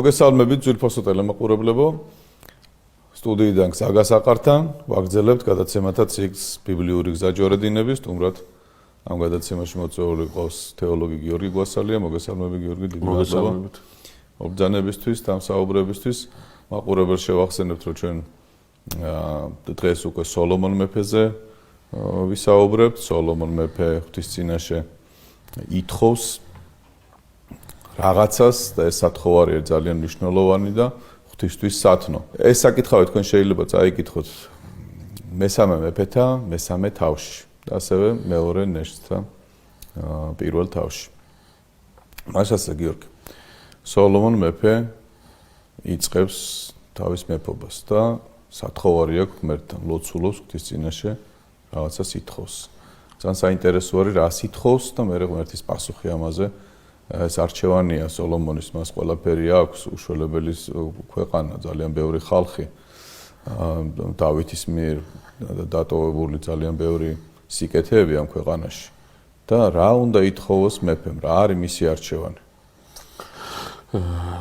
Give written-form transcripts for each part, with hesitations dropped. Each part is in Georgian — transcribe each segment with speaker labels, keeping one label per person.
Speaker 1: მოგესალმებით ძვირფასო ტელემოყურებლებო. სტუდიიდან გასაყართან ვაგრძელებთ გადაცემათა ციკლს ბიბლიური გზაჯვარედინების, თუმრად ამ გადაცემაში მოწვეული ყავს თეოლოგი გიორგი გვასალია. მოგესალმები გიორგი, დიდი მადლობა. მობრძანებისთვის, დამსაუბრებისთვის. მაყურებელს შევახსენებთ, რომ ჩვენ დღეს უკვე სოლომონ მეფეზე ვისაუბრებთ. სოლომონ მეფე ღვთის წინაშე ითხოვს რაღაცას და ეს სათხოვარია ძალიან მნიშვნელოვანი და ღვთისთვის სათნო. ეს საკითხავი თქვენ შეიძლება წაიკითხოთ მესამე მეფეთა მესამე თავში და ასევე მეორე ნეშტთა პირველ თავში. მაშასე გიორგი, სოლომონ მეფე იწყებს თავის მეფობას და სათხოვარი აქვს ღმერთთან, ლოცულობს ღვთის წინაშე რაღაცას ითხოვს. ძალიან საინტერესო არის რას ითხოვს და მე ღმერთის პასუხი ამაზე. ეს არჩევანია სოლომონის, მას ყველაფერი აქვს, უშველებელი ქვეყანა, ძალიან ბევრი ხალხი, დავითის მიერ დატოვებული ძალიან ბევრი სიკეთეები ამ ქვეყანაში. და რა უნდა ითხოვოს მეფემ, რა არის მისი არჩევანი?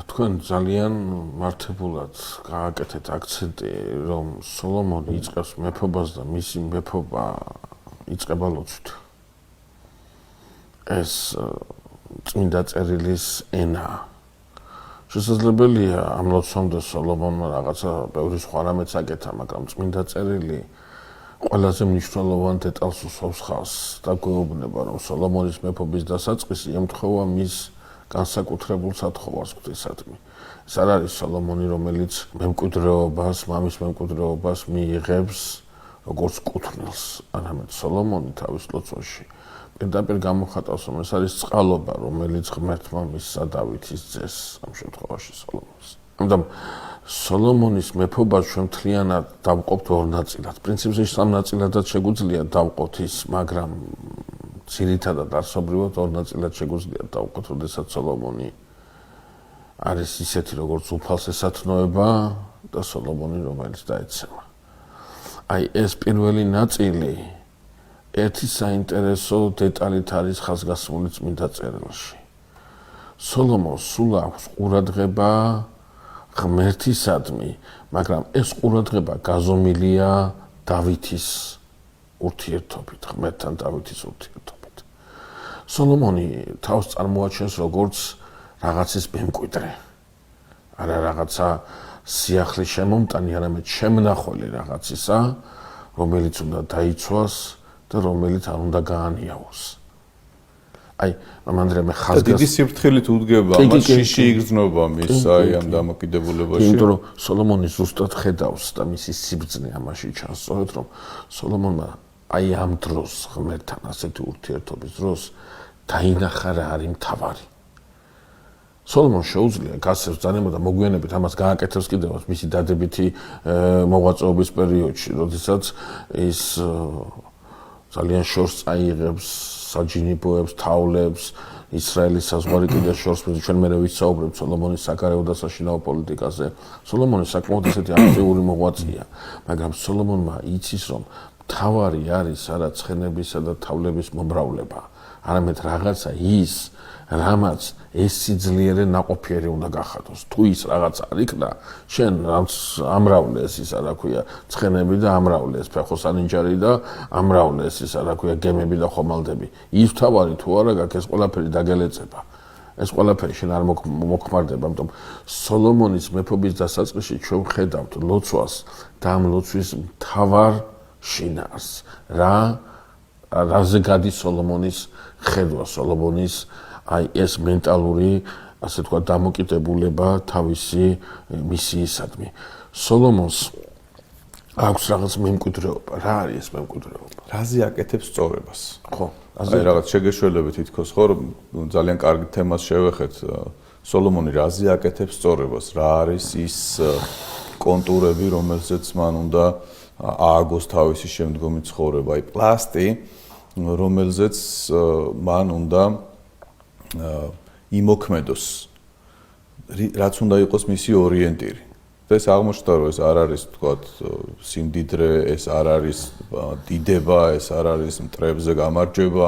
Speaker 2: თქვენ ძალიან მართებულად გააკეთეთ აქცენტი, რომ სოლომონი იწყებს მეფობას და მისი მეფობა იწყება ლოცვით. ეს წმინდა წერილის ენა. შესაძლებელია ამ ლოცვამდე სოლომონმა რაღაცა ბევრი სხვა რამეც აკეთა, მაგრამ წმინდა წერილი ყველაზე მნიშვნელოვან დეტალს უსვამს ხაზს და გვეუბნება, რომ სოლომონის მეფობის დასაწყისი ემთხვევა მის განსაკუთრებულ სათხოვარს ღვთისადმი. ეს არ არის სოლომონი, რომელიც მემკვიდრეობას, მამის მემკვიდრეობას მიიღებს როგორც კუთვნილს, არამედ სოლომონი თავის ლოცვაში პირდაპირ გამოხატავს, რომ ეს არის წყალობა, რომელიც ღმერთმა მისცა დავითის ძეს, ამ შემთხვევაში სოლომონს. ამიტომ სოლომონის მეფობას ჩვენ მთლიანად დავყოფთ ორ ნაწილად. პრინციპში სამ ნაწილადაც შეგვიძლია დავყოთ ის, მაგრამ ძირითადად არსობრივად ორ ნაწილად შეგვიძლია დავყოთ, როდესაც სოლომონი არის ისეთი, როგორც უფალსესათნოება და სოლომონი, რომელიც დაეცემა. აი ეს პირველი ნაწილი ერთი საინტერესო დეტალით არის ხაზგასმული წმინდა წერილში. სოლომონს სულ აქვს ყურადღება ღმერთისადმი, მაგრამ ეს ყურადღება გაზომილია დავითის ურთიერთობით, ღმერთთან დავითის ურთიერთობით. სოლომონი თავს წარმოაჩენს როგორც რაღაცის მემკვიდრე, არა რაღაცა სიახლის შემომტანი, არამედ შემნახველი რაღაცისა, რომელიც უნდა დაიცვას და რომელიც არ უნდა გაანიავოს. აი, მანდრე მე ხაზგას
Speaker 1: დიდი სიფრთხილით უდგება, მას შიში იგრძნობა მის აი ამ დამოკიდებულებაში.
Speaker 2: იმიტომ რომ სოლომონი ზუსტად ხედავს და მისი სიბრძნე ამაში ჩანს, სწორედ რომ სოლომონმა აი ამ დროს ღმერთთან ასეთი ურთიერთობის დროს დაინახა რა არის მთავარი. სოლომონს შეუძლია გასცემს ძალიან და მოგვიანებით ამას გააკეთებს კიდევაც მისი დადებითი მოღვაწეობის პერიოდში, როდესაც ის ძალიან შორს წაიღებს, საჯინიბოებს, თავლებს, ისრაელის საზღვარი კიდე შორს ჩვენ მერე ვისაუბრებთ სოლომონის საგარეო და საშინაო პოლიტიკაზე. სოლომონი საკმაოდ ისეთი აქტიური მოღვაწეა, მაგრამ სოლომონმა იცის, რომ მთავარი არის არა ცხენებისა და თავლების მომრავლება, არამედ რაღაცა ის, რამაც ეს სიძლიერე ნაყოფიერი უნდა გახადოს. თუ ის რაღაც არ იქნა, შენ ამრავლეს ის რა ქვია, ცხენები და ამრავლეს ფეხოსანინჯარი და ამრავლეს ის რა ქვია, გემები და ხომალდები. ის თავარი თუ არა გაქვს, ეს ყველაფერი დაგელეწება. ეს ყველაფერი შენ არ მოქმარდება, ამიტომ სოლომონის მეფობის დასაწყისში ჩვენ ვხედავთ ლოცვას და ამ ლოცვის მთავარ შინაარს. რაზე გადის სოლომონის ხედვა, სოლომონის აი ეს მენტალური, ასე თქვა, დამოკიდებულება თავისი მისიისადმი. სოლომონს აქვს რაღაც მემკვიდრეობა. რა არის ეს მემკვიდრეობა?
Speaker 1: რაზე აკეთებს სწორებას?
Speaker 2: ხო,
Speaker 1: აი რაღაც შეგეშველებით თითქოს ხო, ძალიან კარგი თემას შევეხეთ. სოლომონი რაზე აკეთებს სწორებას? რა არის ის კონტურები, რომელზეც მან უნდა ააგოს თავისი შემდგომი ცხოვრება? აი პლასტი, რომელზეც მან უნდა იმოქმედოს, რაც უნდა იყოს მისი ორიენტირი. და ეს აღმოჩნდა, რომ ეს არ არის, თქვათ, სიმდიდრე, ეს არ არის დიდება, ეს არ არის მტრებზე გამარჯვება,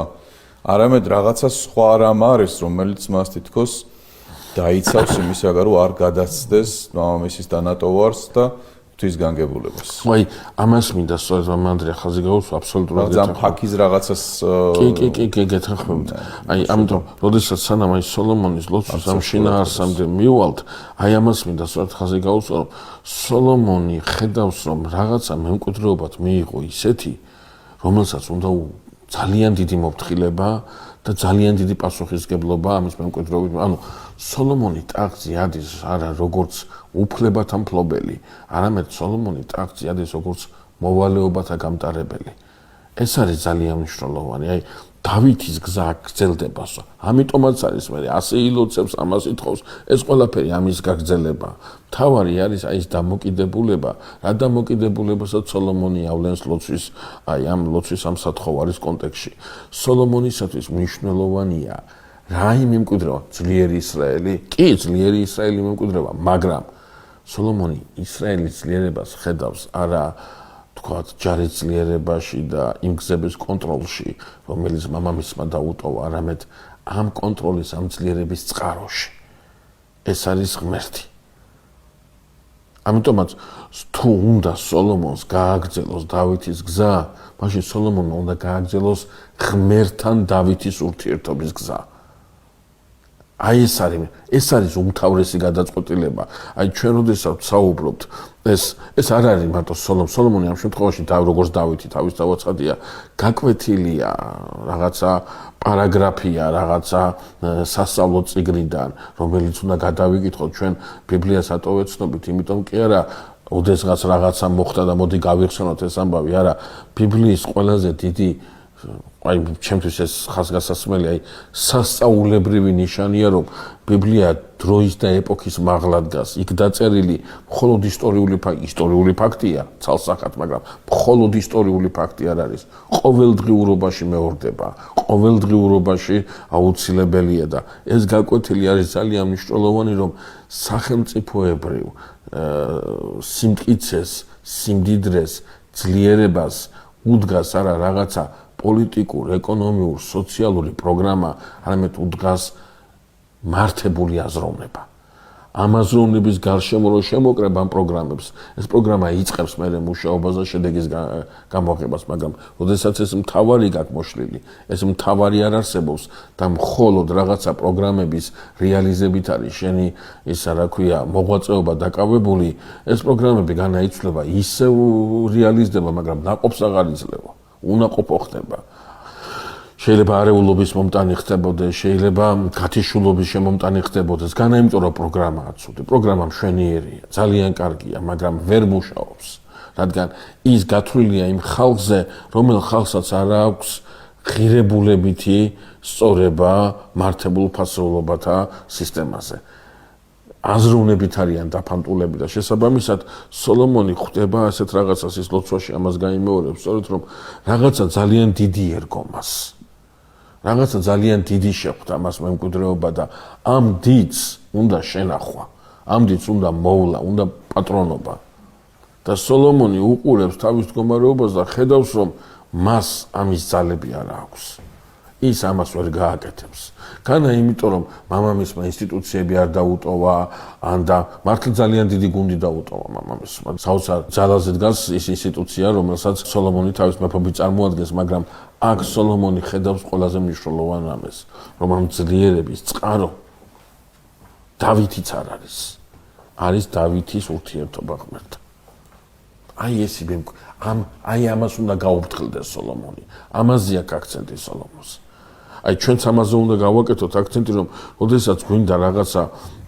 Speaker 1: არამედ რაღაცა სხვა რამ არის, რომელიც მას თითქოს დაიცავს იმისაგან, რომ არ გადაცდეს მამამისის დანატოვარს და ღვთის განგებულებას.
Speaker 2: აი, ამას მინდა სწორედ მანდრია ხაზი გაუსვა აბსოლუტურად
Speaker 1: ძალიან ფაქიზ რაღაცას
Speaker 2: კი გეთანხმებით. აი, ამიტომ, როდესაც სანამ აი სოლომონის ლოცვის ამ შინაარსამდე მივალთ, აი ამას მინდა სწორედ ხაზი გაუსვა, რომ სოლომონი ხედავს, რომ რაღაცა მემკვიდრეობად მიიღო ისეთი, რომელსაც უნდა ძალიან დიდი მოფრთხილება და ძალიან დიდი პასუხისგებლობა ამის მემკვიდრეობით. ანუ სოლომონი ტახტზე ადის არა როგორც უფლებათა მფლობელი, არამედ სოლომონი ტახტზე ადის როგორც მოვალეობათა გამტარებელი. ეს არის ძალიან მნიშვნელოვანი. აი დავითის გზა გრძელდება. ამიტომაც არის მე ასე ილოცებს, ამას ითხოვს, ეს ყველაფერი ამის გაგრძელება. თავარი არის აი ეს დამოკიდებულება, რა დამოკიდებულებასაც სოლომონი ავლენს ლოცვის, აი ამ ლოცვის ამ სათხოვარის კონტექსტში. სოლომონისათვის მნიშვნელოვანია რა იმ მემკვიდრეობა, ძლიერი ისრაელი, კი ძლიერი ისრაელი მემკვიდრეობა, მაგრამ სოლომონი ისრაელის ძლიერებას ხედავს არა თქვათ ჯარის ძლიერებაში და იმ გზების კონტროლში, რომელიც მამამისმა დაუტოვა, არამედ ამ კონტროლის, ამ ძლიერების წყაროში. ეს არის ღმერთი. ამიტომაც თუ უნდა სოლომონს გააგრძელოს დავითის გზა, მაშინ სოლომონმა უნდა გააგრძელოს ღმერთთან დავითის ურთიერთობის გზა. აი ეს არის უმთავრესი გადაწყვეტილება. აი ჩვენ როდესაც საუბრობთ, ეს არ არის მარტო სოლომონი ამ შემთხვევაში როგორც დავითი თავის დავაცხადია, გაკვეთილია რაღაცა პარაგრაფია, რაღაცა სასწავლო წიგნიდან, რომელიც უნდა გადავიკითხოთ ჩვენ ბიბლიას ატოვეთ ცნობით, იმიტომ კი არა ოდესღაც რაღაცა მოხდა და მოდი გავიხსენოთ ეს ამბავი, არა, ბიბლიის ყველაზე დიდი აი ჩემთვის ეს ხაზგასასმელი აი სასწაულებრივი ნიშანია რომ ბიბლია დროის და ეპოქის მაღლა დგას. იქ დაწერილი მხოლოდ ისტორიული ფაქტია ცალსახად, მაგრამ მხოლოდ ისტორიული ფაქტი არ არის. ყოველდღიურობაში მეორდება, ყოველდღიურობაში აუცილებელია და ეს გაკვეთილი არის ძალიან მნიშვნელოვანი რომ სახელმწიფოებრივ სიმტკიცეს, სიმდიდრეს, ძლიერებას უდგას არა რაღაცა პოლიტიკურ, ეკონომიურ, სოციალური პროგრამა, არამედ უდგას მართებული აზროვნება. ამ აზროვნების გარშემო რო შემოკრება ამ პროგრამებს, ეს პროგრამა იწყებს მერე მუშაობას და შედეგის გამოღებას, მაგრამ როდესაც ეს მთავარი გაკმოშლილი, ეს მთავარი არ არსებობს და მხოლოდ რაღაცა პროგრამების რეალიზებით არის შენი ისა რა ქვია, მოღვაწეობა დაკავებული, ეს პროგრამები განაიცვლება, ისევ რეალიზდება, მაგრამ ნაყოფს აღარ იძლევა. უნაყოფო ხდება. შეიძლება არეულობის მომტანი ხდებოდეს, შეიძლება გათიშულობის შემომტანი ხდებოდეს, განა იმიტომ რომ პროგრამაა ცუდი. პროგრამა მშვენიერია, ძალიან კარგია, მაგრამ ვერ მუშაობს, რადგან ის გათვლილია იმ ხალხზე, რომელ ხალხსაც არ აქვს ღირებულებითი სწორება მართებულ ფასეულობათა სისტემაზე. აზროვნებით არიან დაფანტულები და შესაბამისად სოლომონი ხვდება ასეთ რაღაცას ის ლოცვაში ამას გაიმეორებს, სწორედ რომ რაღაცა ძალიან დიდი ერგო მას. რაღაცა ძალიან დიდი შეხვდა მას მემკვიდრეობა და ამ დიდს უნდა შენახვა, ამ დიდს უნდა მოვლა, უნდა პატრონობა. და სოლომონი უყურებს თავის მდგომარეობას და ხედავს რომ მას ამის ძალები არ აქვს. ის ამას ვერ გააკეთებს. განა იმიტომ რომ მამამისმა ინსტიტუციები არ დაუტოვა, ან და მართლა ძალიან დიდი გუნდი დაუტოვა მამამისმა. საოცარ ძალაზე დგას ის ინსტიტუცია, რომელსაც სოლომონი თავის მეფობით წარმოადგენს, მაგრამ აქ სოლომონი ხედავს ყველაზე მნიშვნელოვან რამეს, რომ ამ ძლიერების წყარო დავითიც არ არის. არის დავითის ურთიერთობა ღმერთთან. აი ეს აი ამას უნდა გაუფრთხილდეს სოლომონი. ამაზეა აქცენტი სოლომონს. აი ჩვენც ამაზე უნდა გავაკეთოთ აქცენტი რომ ოდესაც გვინდა რაღაცა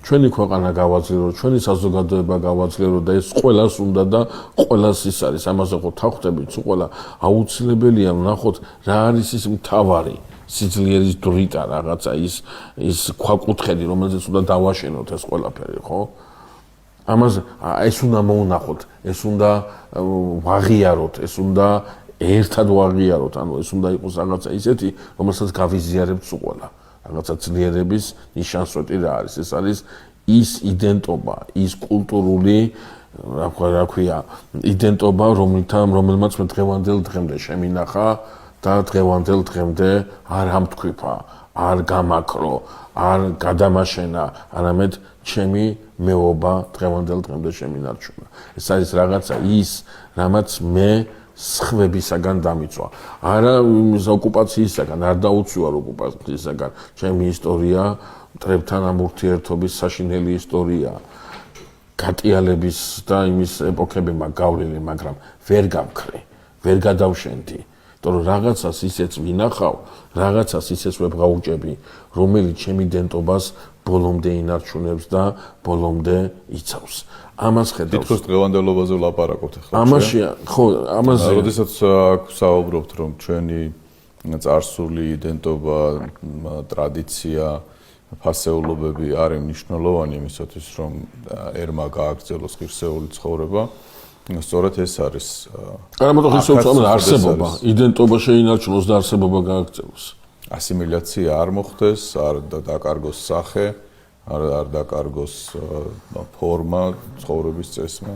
Speaker 2: ჩვენი ქვეყანა გავაძლიერო, ჩვენი საზოგადოება გავაძლიერო და ეს ყველას უნდა და ყველას ის არის. ამაზე ხო თავხდებით, ყველა აუცილებელია ვნახოთ რა არის ის მთავარი სიძლიერის დრიტა რაღაცა ის ქვაკუთხედი, რომელზეც უნდა დავაშენოთ ეს ყველაფერი, ხო? ამაზე ეს უნდა მოუნახოთ, ეს უნდა ვაღიაროთ, ეს უნდა ერთად ვაღიაროთ, ანუ ეს უნდა იყოს რაღაცა ისეთი, რომელსაც გავიზიარებთ ყველა. რაღაცა ძლიერების ნიშანსვეტი რა არის? ეს არის ის იდენტობა, ის კულტურული, რა ქვია, იდენტობა, რომელმაც მე დღევანდელ დღემდე შემინახა და დღევანდელ დღემდე არ ამთქვიფა, არ გამაქრო, არ გადამაშენა, არამედ ჩემი მეობა დღევანდელ დღემდე შემინარჩუნა. ეს არის რაღაცა ის, რამაც მე სხვებისაგან დამიწვა. არა ოკუპაციისაგან, არ დაუცვარ ოკუპაციისაგან. ჩემი ისტორია მტრებთან ამ ურთიერთობის საშინელი ისტორია. გატიალების და იმის ეპოქები მაქვს გავლილი, მაგრამ ვერ გავქრე, ვერ გადავშენდი. იმიტომ რომ რაღაცას ისეც ვინახავ, რაღაცას ისეც ვებღაუჭები, რომელიც ჩემი დენტობას ბოლომდე ინარჩუნებს და ბოლომდე იცავს. ამას ხედავს.
Speaker 1: თითქოს დღევანდელობაზე ვლაპარაკობთ ახლა.
Speaker 2: ამაში, ხო, ამაზე.
Speaker 1: როდესაც საუბრობთ, რომ ჩვენი წარსული იდენტობა, ტრადიცია, ფასეულობები არის მნიშვნელოვანი იმისათვის, რომ ერმა გააგრძელოს ღირსეული ცხოვრება, სწორედ ეს არის.
Speaker 2: არა მარტო ღირსეული არსებობა, იდენტობა შეინარჩუნოს და არსებობა გააგრძელოს.
Speaker 1: ასიმილაცია არ მოხდეს, არ დაკარგოს სახე, არ დაკარგოს ფორმა, ცხოვრების წესმა.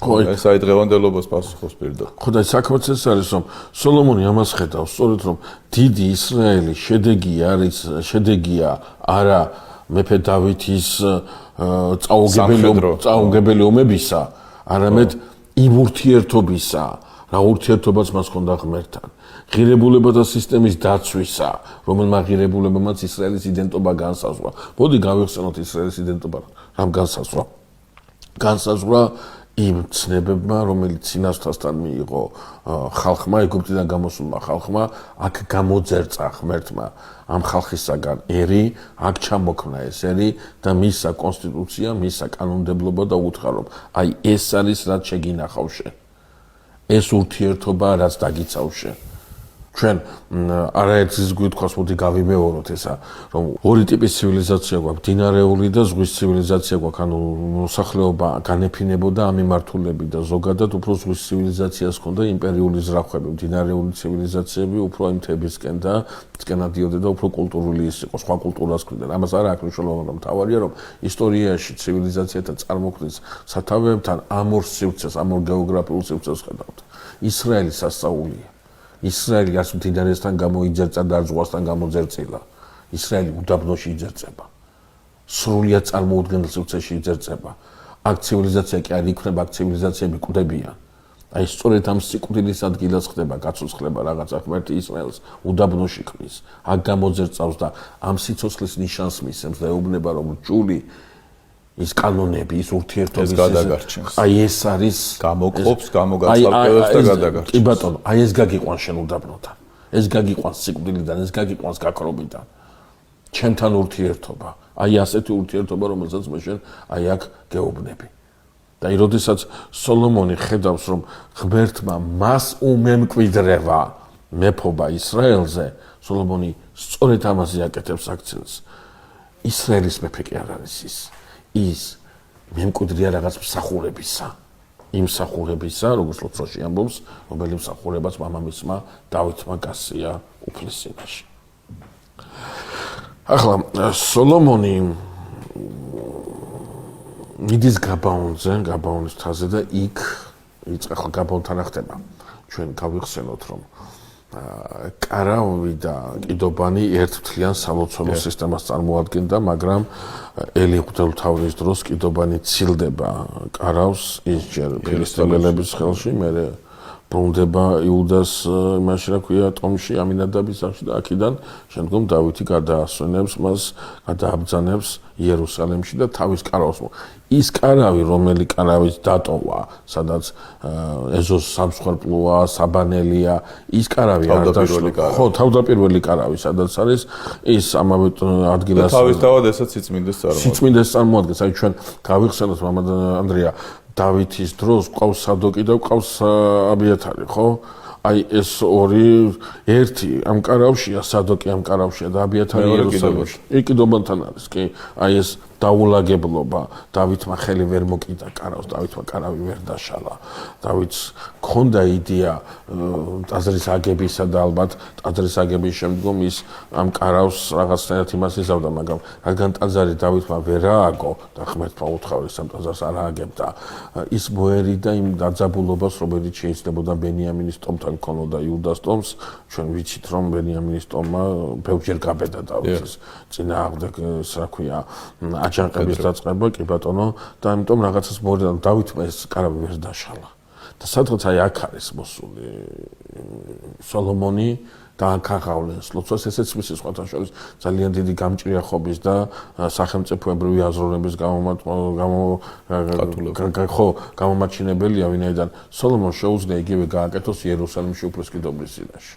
Speaker 2: ხო,
Speaker 1: ეს აი დღევანდელობას პასუხობს პირდაპირ.
Speaker 2: ხო და საქმეც ეს არის, რომ სოლომონი ამას ხედავს, სწორედ რომ დიდი ისრაელი შედეგია არა მეფე დავითის წაუგებელი ომებისა, არამედ იმ ურთიერთობისა, რა ურთიერთობაც მას ჰქონდა ღმერთთან. ღირებულებათა სისტემის დაცვისა, რომელმა ღირებულებამაც ისრაელის იდენტობა განსაზღვრა. მოდი გავიხსენოთ ისრაელის იდენტობა რამ განსაზღვრა. განსაზღვრა იმ ცნებებმა, რომელიც წინასწრასთან მიიღო ხალხმა, ეგვიპტიდან გამოსულმა ხალხმა, აქ გამოძერწა ღმერთმა ამ ხალხისაგან ერი, აქ ჩამოქმნა ეს ერი და მისცა კონსტიტუცია, მისცა კანონმდებლობა და უთხარობა. აი ეს არის რაც შეგინახავ შენ. ეს ურთიერთობა რაც დაგიცავ შენ. ჩვენ არაერთის გვითხოვს, მოდი გავიმეოროთ ესა, რომ ორი ტიპის ცივილიზაცია გვაქვს, მდინარეული და ზღვის ცივილიზაცია გვაქვს, ანუ მოსახლეობა განეფინებოდა ამ მიმართულები და ზოგადად უფრო ზღვის ცივილიზაციას ჰქონდა იმპერიული ზრახვები, მდინარეული ცივილიზაციები უფრო იმ მთებისკენ და წკენადიოდა და უფრო კულტურული იყო, სხვა კულტურას ქმნიდა. ამას არ აქვს მნიშვნელობა, მთავარია რომ ისტორიაში ცივილიზაციათა წარმოქმნის სათავეებთან ამ ორ სივრცეს, ამ ორ გეოგრაფიულ სივრცეს ხედავთ. ისრაელი სასწაულია. ისრაელი არც მდინარესთან გამოიძერწა და არც ზღვასთან გამოძერწილა. ისრაელი უდაბნოში იძერწება. სრულიად წარმოუდგენელ სივრცეში იძერწება. აქ ცივილიზაცია კი არ იქნება, აქ ცივილიზაციები კვდებიან. აი სწორედ ამ სიკვდილის ადგილას ხდება გაცოცხლება რაღაცა ღმერთი ისრაელს უდაბნოში ქმნის. აქ გამოძერწავს და ამ სიცოცხლის ნიშანს მისცემს და ეუბნება რომ ჯული ის კანონები, ის ურთიერთობის
Speaker 1: გადაგარჩენს.
Speaker 2: აი ეს არის
Speaker 1: გამოყოფს, გამოგაცალკევებს და გადაგარჩენს.
Speaker 2: კი ბატონო, აი ეს გაგიყვანს შენ უდაბნოთან. ეს გაგიყვანს სიკვდილიდან, ეს გაგიყვანს გაქრობიდან. ჩემთან ურთიერთობა. აი ასეთი ურთიერთობა, რომელსაც მე შენ აი აქ გეუბნები. და აი როდესაც სოლომონი ხედავს, რომ ღმერთმა მას უმემკვიდრევა მეფობა ისრაელზე, სოლომონი სწორედ ამაზე აკეთებს აქცენტს. ისრაელის მეფე კი არ არის ის მემკვიდრეა რაღაც მსახურებისა. იმ მსახურებისა, როგორც ლოცვაში ამბობს, რომელი მსახურებაც მამამისმა დავითმა გასწია უფლისწინაში. ახლა სოლომონი მიდის გაბაონის თაზე და იქ ახლა გაბაონთან ხდება. ჩვენ გავიხსენოთ, რომ კარავი და კიდობანი ერთთლიან სალოცველო სისტემას წარმოადგენდა, მაგრამ ელი ღვთისმთავრის დროს კიდობანი ცილდება კარავს, ის ჯერ ფილისტიმელების ხელში, მერე ბრუნდება იუდას იმაში რა ქვია ტომში, ამინადაბის სახში და აქედან შემდგომ დავითი გადაასვენებს მას, გადააბრძანებს იერუსალიმში და თავის კარავს. ის კარავი, რომელი კარავით დატოვა, სადაც ეზოს სამსხვერპლოა, საბანელია, ის კარავი არ დაშლა. ხო, თავდაპირველი კარავი, სადაც არის ის ამავე ადგილას.
Speaker 1: თავისთავად ესაც სიწმინდეს წარმოადგენს.
Speaker 2: სიწმინდეს წარმოადგენს. აი ჩვენ გავიხსენოთ მამა ანდრია დავითის დროს ყავს სადოკი და ყავს აბიათარი, ხო? აი ეს ორი ერთი ამ კარავშია, სადოკი ამ კარავშია და აბიათარი იერუსალიმში. იყიდობანთან არის, კი. აი ეს დაულაგებლობა, დავითმა ხელი ვერ მოკიდა კარავს, დავითმა კარავი ვერ დაშალა. დავითს ჰქონდა იდეა ტაძრის აგებისა და ალბათ ტაძრის აგების შემდგომ ის ამ კარავს რაღაცნაირად იმას იზავდა, მაგრამ რადგან ტაძარი დავითმა ვერ ააგო და ღმერთმა უთხრა ამ ტაძარს არ ააგებდა, ის მოერიდა იმ დაძაბულობას, რომელიც შეიძლებოდა ბენიამინის ტომთან ქონოდა იუდას ტომს, ჩვენ ვიცით რომ ბენიამინის ტომმა ბევრჯერ გაბედა დავითის წინააღმდეგ, რა ქვია, აჯანყების დაწყება, კი ბატონო, და ამიტომ რაღაცას მოერიდა, დავითმა ეს კარავი ვერ დაშალა. და სადღაც აი აქ არის მოსული სოლომონი და აქ აღავლენს ლოცვას, ესეც მისი სხვათა შორის ძალიან დიდი გამჭრიახობის და სახელმწიფოებრივი აზროვნების გამომაჩინებელია, ვინაიდან სოლომონს შეუძლია იგივე გააკეთოს იერუსალიმში უფლის კიდობრის წინაშე.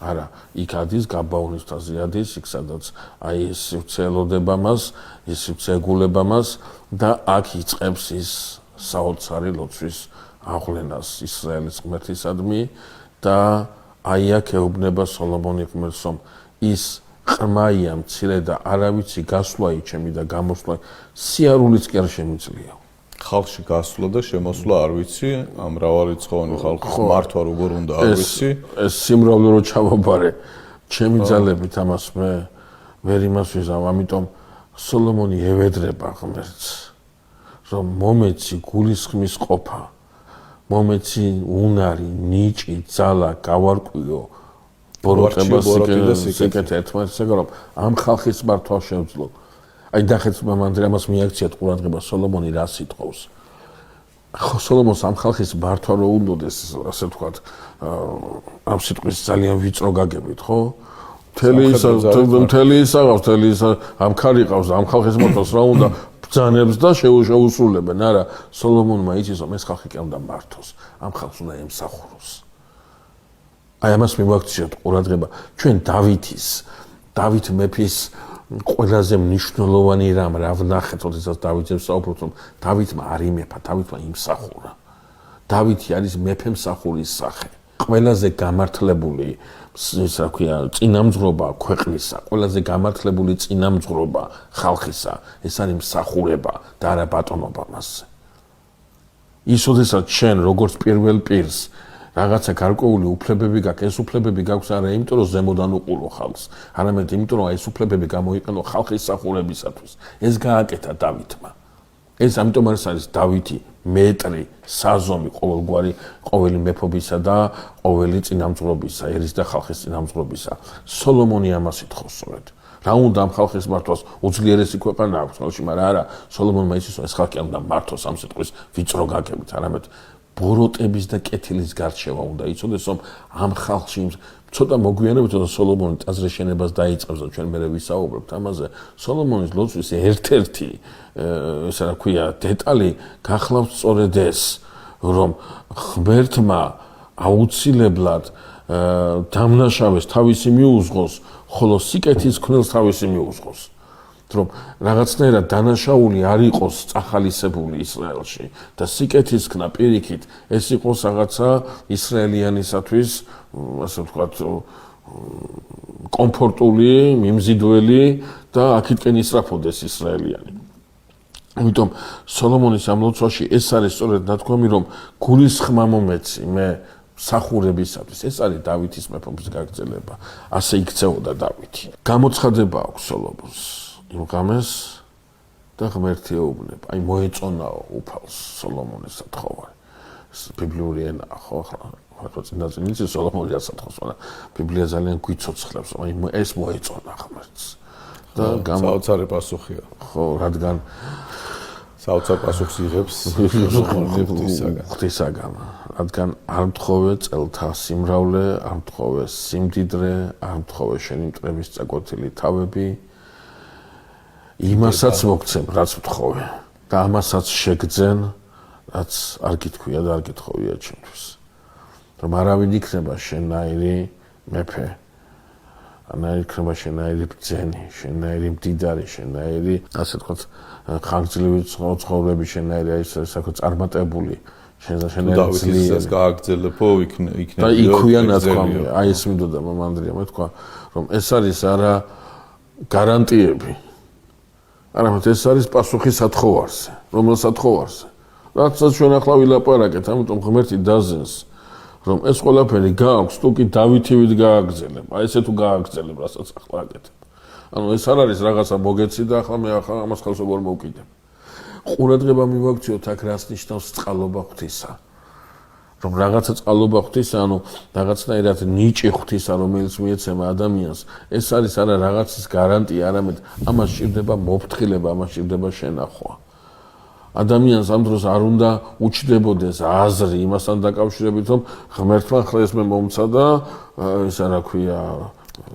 Speaker 2: არა, იქ ადის გაბაონის თაზე ადის, იქ სადაც აი ეს სივრცე ელოდება მას, ის სივრცე ეგულება მას და აქ იწყებს ის საოცარი ლოცვის აღვლენას ისრაელის ღმერთისადმი და აი აქ ეუბნება სოლომონი ღმერთს, რომ ის ყრმაია, მცირე და არავიცი გასვლა ჩემი და გამოსვლა სიარულიც კი არ შემიძლია.
Speaker 1: ხალხში გასვლა და შემოსვლა არ ვიცი, ამ მრავალრიცხოვანი ხალხის მართვა როგორ უნდა არ ვიცი.
Speaker 2: ეს სიმრავლე რო ჩავაბარე, ჩემი ძალებით ამას მე ვერ იმას ვიზამ, ამიტომ სოლომონი ევედრება ღმერთს, რომ მომეცი გულისხმის ყოფა, მომეცი უნარი, ნიჭი, ძალა, გავარკვიო, ბოროტება სიკეთე ერთმანეთსაგან, რომ ამ ხალხის მართვა შევძლო. აი დახეთ მამანდრე ამას მიაქციათ ყურადღება სოლომონი რა სიტყავს. სოლომონს ამ ხალხის მართვა რო უნდოდეს, ასე ვთქვათ, ამ სიტყვის ძალიან ვიწრო გაგებით, ხო? მთელი ის ამ ხალი ყავს, ამ ხალხის მართვას რა უნდა ბრძანებს და შეუსრულებენ. არა, სოლომონმა იცის, რომ ეს ხალხი კი უნდა მართოს, ამ ხალხს უნდა ემსახუროს. აი ამას მივაქციოთ ყურადღება. ჩვენ დავით მეფის ყველაზე მნიშვნელოვანი რამ რა ვნახეთ, როდესაც დავითს საუბრობთ, რომ დავითმა არ იმეფა, დავითმა იმსახურა. დავითი არის მეფემსახურის სახე. ყველაზე გამართლებული ის რა ქვია, წინამძღვრობა ქვეყნისა, ყველაზე გამართლებული წინამძღვრობა ხალხისა, ეს არის მსახურება და არა ბატონობა მასზე. ის როდესაც შენ როგორც პირველ პირს რაღაცა გარკვეული უფლებები გაქვს, ეს უფლებები გაქვს არა იმიტომ რომ ზემოდან უყურო ხალხს, არამედ იმიტომ რომ ეს უფლებები გამოიყენო ხალხის სახურებისათვის. ეს გააკეთა დავითმა. ეს ამიტომ არის დავითი მეტრი, საზომი ყოველი მეფობისა და ყოველი წინამძღვრობისა, ერის და ხალხის წინამძღვრობისა. სოლომონი ამას ითხოვს სწორედ. რა უნდა ამ ხალხის მართვას უძლიერესი ქვეყანა აქვს ხელში, მაგრამ არა, სოლომონმა იცის, რომ ეს ხალხი უნდა მართოს ამ სიტყვის ვიწრო გაგებით, არამედ ბოროტების და კეთილის გარჩევა უნდა იცოდეს, რომ ამ ხალხში ცოტა მოგვიანებით და სოლომონი ტაძრის შენებას დაიწყებს და ჩვენ მერე ვისაუბრებთ ამაზე. სოლომონის ლოცვის ერთ-ერთი ესე რა ქვია დეტალი გახლავთ სწორედ ეს, რომ ღმერთმა აუცილებლად დამნაშავეს თავისი მიუძღოს, ხოლო სიკეთის ქნელს თავისი მიუძღოს. რომ რაღაცნაირად დანაშაული არ იყოს წახალისებული ისრაელში და სიკეთის ქნა პირიქით ეს იყოს რაღაცა ისრაელიანისათვის, ასე ვთქვათ, კომფორტული, მიმზიდველი და აქეთკენ ისრაფოდეს ისრაელიანი. ამიტომ სოლომონის ამ ლოცვაში ეს არის სწორედ ნათქვამი, რომ გულისხმა მომეცი მე სახურებისათვის. ეს არის დავითის მეფობის გაგრძელება. ასე იქცეოდა დავითი. გამოცხადება აქვს სოლომონს იმ ღამეს და ღმერთი ეუბნება. აი მოეწონაო უფალს სოლომონის სათხოვარი. ბიბლიური ენაა, ხო, ახლა წინაწინიცი სოლომონი ასათხოვს, მაგრამ ბიბლია ძალიან გვიცოცხლებს, რომ აი ეს მოეწონა ღმერთს. და
Speaker 1: საოცარი პასუხია.
Speaker 2: ხო, რადგან
Speaker 1: საოცარ პასუხს იღებს
Speaker 2: ღვთისაგან. რადგან არ მთხოვე წელთა სიმრავლე, არ მთხოვე სიმდიდრე, არ მთხოვე შენი მტრების წაკვეთილი თავები, იმასაც მოგცემ, რაც მთხოვე და ამასაც შეგძენ, რაც არ გითქვია და არ გითხოვია ჩემთვის. რომ არავინ იქნება შენაირი მეფე, ანაირი იქნება შენაირი ბრძენი, შენაირი მდიდარი, შენაირი, ასე ვთქვათ, ხანგრძლივი ცხოვრების შენაირი, აი ეს საკუთარ წარმატებული, შენაირი
Speaker 1: ძლიერს გააგრძელებო იქნება.
Speaker 2: და იქვია ნათქვამი, აი ეს მინდოდა მამანდრია, მე თქვა, რომ ეს არის არა გარანტიები. არამედ ეს არის პასუხი სათხოვარზე, რომელ სათხოვარზე. რაცაც ჩვენ ახლა ვილაპარაკეთ, ამიტომ ღმერთი დაზენს, რომ ეს ყველაფერი გააქვს, თუ კი დავითივით გააგრძელებ. აი ესე თუ გააგრძელებ, რასაც ახლა აკეთებ. ანუ ეს არ არის რაღაცა მოგეცი და ახლა მე ახლა ამას ხელს როგორ მოვკიდებ. ყურადღება მივაქციოთ აქ რას ნიშნავს წყალობა ღვთისა. რომ რაღაცა წყალობა ღვთისა, ანუ რაღაცნაირად ნიჭი ღვთისა, რომელიც მიეცემა ადამიანს, ეს არის არა რაღაცის გარანტია, არამედ ამას სჭირდება მოფრთხილება, ამას სჭირდება შენახვა. ადამიანს ამ დროს არ უნდა უჩნდებოდეს აზრი იმასთან დაკავშირებით, რომ ღმერთმა ახლა ეს მე მომცა და ისა რა ქვია,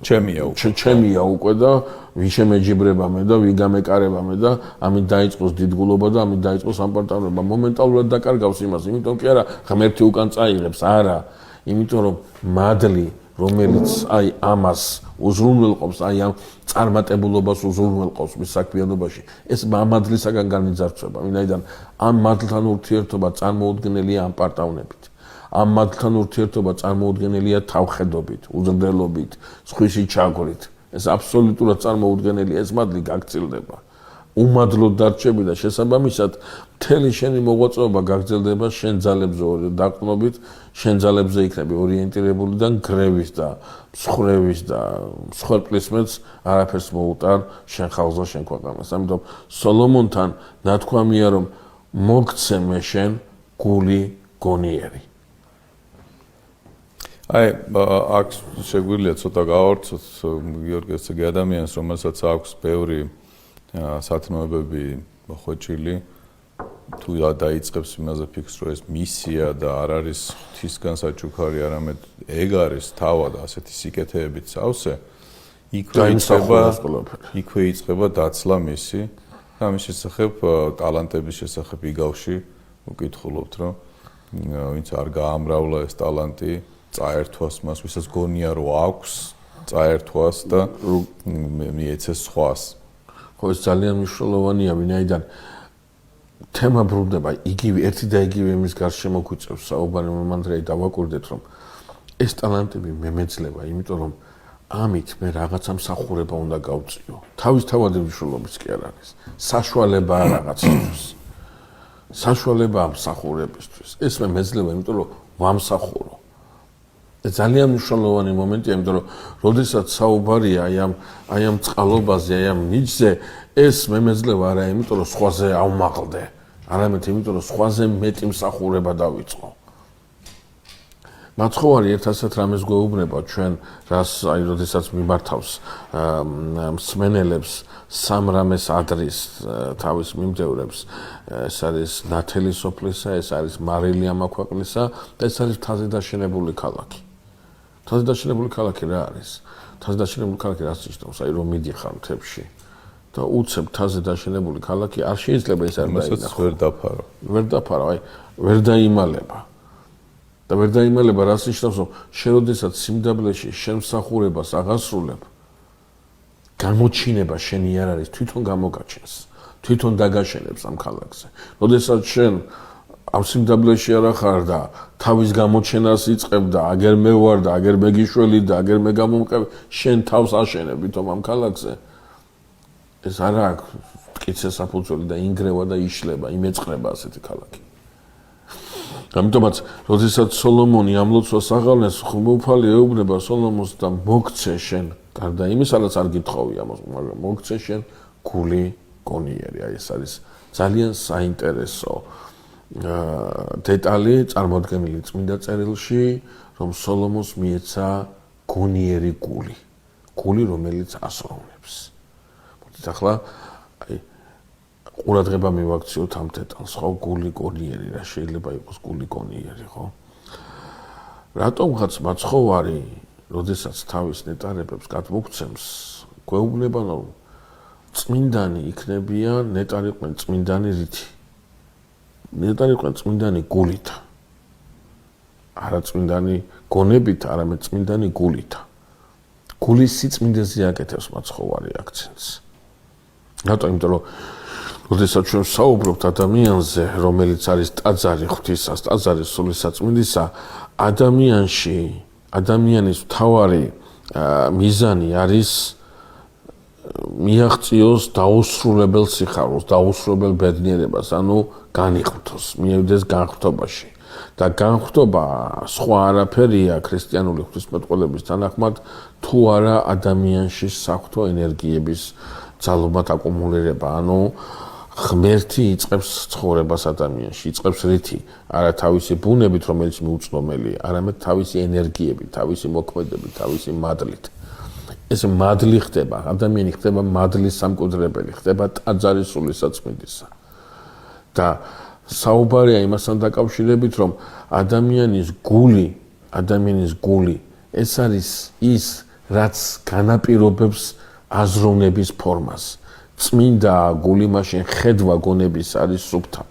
Speaker 2: ჩემია უკვე და ვინ შემეჯიბრება მე და ვინ გამეკარება მე და ამით დაიწყოს დიდგულობა და ამით დაიწყოს ამპარტავება. მომენტალურად დაკარგავს იმას, იმიტომ კი არა ღმერთი უკან წაიღებს, არა, იმიტომ რომ მადლი, რომელიც აი ამას უზრუნველყოფს, აი ამ წარმატებულობას უზრუნველყოფს მის საქმიანობაში, ეს მადლისაგან განიძარცვება, ვინაიდან ამ მადლთან ურთიერთობა წარმოუდგენელია ამ პარტავნებით. ამ მადლთან ურთიერთობა წარმოუდგენელია თავხედობით, უზრდელობით, სხვისი ჩაგვრით. ეს აბსოლუტურად წარმოუდგენელია, ეს მადლი გაგრძელდება. უმადლოდ დარჩები და შესაბამისად მთელი შენი მოღვაწეობა გაგრძელდება შენ ძალებზე დაყრდნობით, შენ ძალებზე იქნები ორიენტირებული და გრევის და მსხვერპლის და მსხვერპლისმეც არაფერს მოუტარ შენ ხალხზე, შენ ქვეყანას. ამიტომ სოლომონთან ნათქვამია, რომ მოგცე მე შენ გული გონიერი.
Speaker 1: აი, აქ შეგვიძლია ცოტა გავავრცოთ გიორგი ესეთი ადამიანს, რომელსაც აქვს ბევრი სათნოებები მოხვეჭილი, თუ დაიწყებს იმაზე ფიქრს, რომ ეს მისია და არ არის ღვთისგან საჩუქარი, არამედ ეგ არის თავად ასეთი სიკეთეებით სავსე, იქვე იწყება დაცლა მისი და ამის შესახებ ტალანტების შესახებ იგავში უკითხულობთ, რომ ვინც არ გაამრავლა ეს ტალანტი წაერთვას მას, ვისაც გონია რომ აქვს, წაერთვას და მიეცეს სხვას. ხო, ეს ძალიან მნიშვნელოვანია, ვინაიდან თემა ბრუნდება იგივე ერთი და იგივე იმის გარშემო გვიწევს საუბარი, მომანდრეი დავაკვირდეთ, რომ ეს ტალანტები მემეძლება, იმიტომ რომ ამით მე რაღაცა მსახურება უნდა გავწიო. თავისთავადი მნიშვნელობის კი არ არის. საშუალებაა რაღაცისთვის. საშუალებაა მსახურებისთვის. ეს მე მეძლება, იმიტომ რომ ვამსახურო. ძალიან მნიშვნელოვანი მომენტია, იმიტომ რომ როდესაც საუბარია აი ამ წყალობაზე, აი ამ ნიჭზე, ეს მე მეძლება არა, იმიტომ რომ სხვაზე ავმაღლდე, არამედ იმიტომ რომ სხვაზე მეტი მსახურება დავიწყო. მაცხოვარი ერთ ასეთ რამეს გვეუბნება ჩვენ, რას აი როდესაც მიმართავს მსმენელებს სამ რამეს ადრის თავის მიმდევრებს, ეს არის ნათელი სოფლისა, ეს არის მარილი ამა ქვეყნისა და ეს არის მთაზე დაშენებული ქალაქი. მთაზე დაშენებული ქალაქი რა არის? მთაზე დაშენებული ქალაქი რას ნიშნავს? აი რომ მიდიხარ მთებში და უცებ მთაზე დაშენებული ქალაქი არ შეიძლება ეს არ დაინახო. ვერ დაფარო, აი ვერ დაიმალება. და ვერ დაიმალება რას ნიშნავს, რომ შენ როდესაც სიმდაბლეში შენ მსახურებას აღასრულებ, გამოჩინება შენი არ არის, თვითონ გამოგაჩენს, თვითონ დაგაშენებს ამ ქალაქზე. როდესაც შენ ამ სიმდაბლეში არა ხარ და თავის გამოჩენას იწყებ და აგერ მე ვარ და აგერ მეგიშველი და აგერ მე გამომყევ, შენ თავს აშენებ თვითონ ამ ქალაქზე. ეს არა აქვს მტკიცე საფუძველი და ინგრევა და იშლება, იმეწყრება ასეთი ქალაქი. ამიტომაც, როდესაც სოლომონი ამ ლოცვას აღავლენს, ხმუფალი ეუბნება სოლომონს და მოგცე შენ, გარდა იმისა, რაც არ გითხოვი ამას, მაგრამ მოგცე შენ გული გონიერი. აი ეს არის ძალიან საინტერესო დეტალი წარმოდგენილი წმინდა წერილში, რომ სოლომონს მიეცა გონიერი გული, გული რომელიც ასროვნებს. მოდით ახლა აი ყურადღება მივაქციოთ ამ დეტალს, ხო, გული გონიერი, რა შეიძლება იყოს გული გონიერი, ხო? რატომღაც მაცხოვარი, როდესაც თავის ნეტარებებს გადმოგცემს, გვეუბნება, რომ წმინდანი იქნებიან, ნეტარი იყვნენ წმინდანი რითი. ნეტარი იყვნენ წმინდანი გულით. არა წმინდანი გონებით, არამედ წმინდანი გულით. გულის სიწმინდეზე აკეთებს მაცხოვარი აქცენტს. რატომ? იმიტომ რომ როდესაც ჩვენ საუბრობთ ადამიანზე, რომელიც არის ტაძარი ღვთისას, ტაძარი სულისაწმინდისა, ადამიანის მთავარი მიზანი არის
Speaker 2: მიაღწიოს დაუსრულებელ სიხარულს, დაუსრულებელ ბედნიერებას, ანუ განიღვთოს, მიევიდეს განხრთობაში. და განხრთობა სხვა არაფერია ქრისტიანული ღვთისმეტყველების თანახმად, თუ არა ადამიანში საღვთო ენერგიების ძალობად აკუმულირება, ანუ ღმერთი იწყებს ცხოვრებას ადამიანში, იწყებს რითი, არა თავისი ბუნებით, რომელიც მიუწვდომელია, არამედ თავისი ენერგიებით, თავისი მოქმედებით, თავისი მადლით. ეს მადლი ხდება, ადამიანი ხდება მადლის სამკვდრებელი, ხდება ტაძარი სულისაცმიდისა. და საუბარია იმასთან დაკავშირებით, რომ ადამიანის გული ეს არის ის, რაც განაპირობებს აზროვნების ფორმას. წმინდა გული მაშინ ხედვა გონების არის სუფთა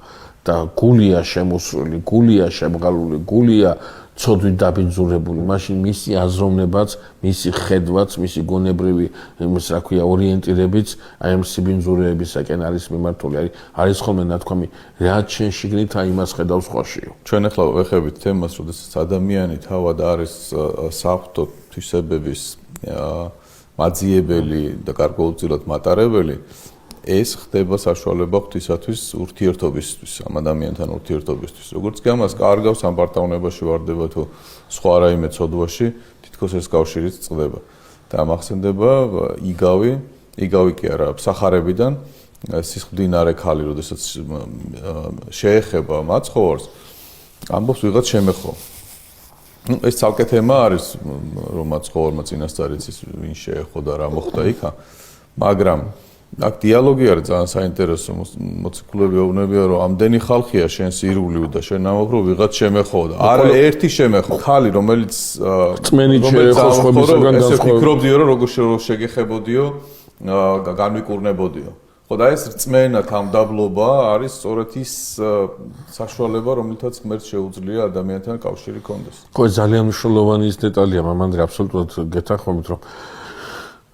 Speaker 2: და გულია შემოსული, გულია შემღალული, გულია ცოდვით დაბინძურებული, მაშინ მისი აზროვნებაც, მისი ხედვაც, მისი გონებრივი რა ქვია ორიენტირებიც აი ამ სიბინძურეებისაკენ არის მიმართული. არის ხოლმე ნათქვამი, რაც შენ შიგნით იმას ხედავს ხვაშიო.
Speaker 1: ჩვენ ახლა ვეხებით თემას, როდესაც ადამიანი თავად არის საღვთო თვისებების მაძიებელი და გარკვეულწილად მატარებელი, ეს ხდება საშუალება ღვთისათვის ურთიერთობისთვის, ამ ადამიანთან ურთიერთობისთვის. როგორც კი ამას კარგავს ამ პარტავნებაში ვარდება თუ სხვა რაიმე ცოდვაში, თითქოს ეს კავშირიც წყდება. და მახსენდება იგავი კი არა, სახარებიდან სისხლდინარე ქალი, როდესაც შეეხება მაცხოვარს, ამბობს ვიღაც შემეხო. ეს ცალკე თემა არის, რომ მაცხოვარმა წინასწარ იცის ვინ შეეხო და რა მოხდა იქა, მაგრამ აქ დიალოგი არის ძალიან საინტერესო. მოციქულები ეუბნებიან, რომ ამდენი ხალხია შენ სირული და შენ ამბობ, რომ ვიღაც შემეხო და არა ერთი შემეხო. ხალი, რომელიც
Speaker 2: წმენით შეეხო სხვებისგან
Speaker 1: ესე ფიქრობდიო, რომ როგორ შეგეხებოდიო, განვიკურნებოდიო. ხო და ეს რწმენა თამდაბლობა არის სწორედ ის საშუალება, რომელთაც ღმერთს შეუძლია ადამიანთან კავშირი ჰქონდეს.
Speaker 2: ხო, ძალიან მნიშვნელოვანი ის დეტალია, მამანდრე, აბსოლუტურად გეთანხმებით, რომ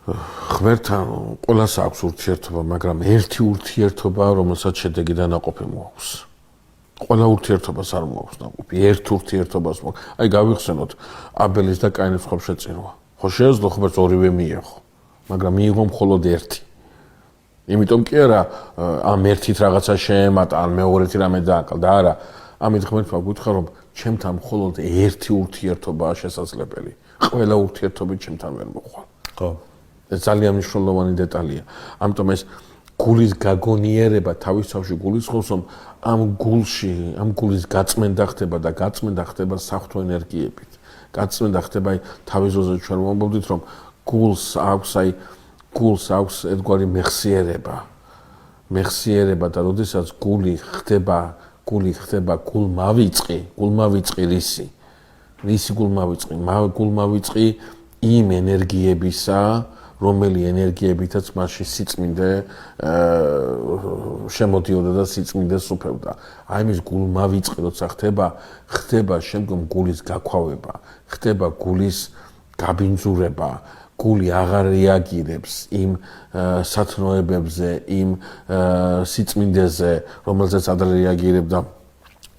Speaker 2: ღმერთთან ყველას აქვს ურთიერთობა, მაგრამ ერთი ურთიერთობა, რომელსაც შედეგი და ნაყოფი მოაქვს. ყველა ურთიერთობას არ მოაქვს ნაყოფი, ერთ ურთიერთობას მოაქვს. აი გავიხსენოთ აბელის და კაინის ხობშეწირვა. ხო შეეძლო ღმერთს ორივე მიიღო, მაგრამ მიიღო მხოლოდ ერთი. იმიტომ კი არა ამ ერთით რაღაცა შეემატა, ან მეორეთი რამე დააკლდა, არა. ამით ღმერთმა გითხრა, რომ ჩემთან მხოლოდ ერთი ურთიერთობაა შესაძლებელი. ყველა ურთიერთობით ჩემთან ვერ მოხვალ.
Speaker 1: ხო.
Speaker 2: ეს ძალიან მნიშვნელოვანი დეტალია. ამიტომ ეს გულის გაგონიერება თავისთავში გულისხმობს, რომ ამ გულის გაწმენდა ხდება და გაწმენდა ხდება საღვთო ენერგიებით. გაწმენდა ხდება თავის ზოზე ჩვენ ვამბობდით, რომ გულს აქვს ერთგვარი მეხსიერება და როდესაც გული ხდება გულმავიწყი რისი გულმავიწყი იმ ენერგიებისა, რომელი ენერგიებითაც მასში სიწმინდე შემოდიოდა და სიწმინდე სუფევდა. აი მის გულმავიწყი როცა ხდება შემდგომ გულის გაქვავება, ხდება გულის გაბინძურება, გული აღარ რეაგირებს იმ სათნოებებზე, იმ სიწმინდეზე, რომელზეც ადრე რეაგირებდა,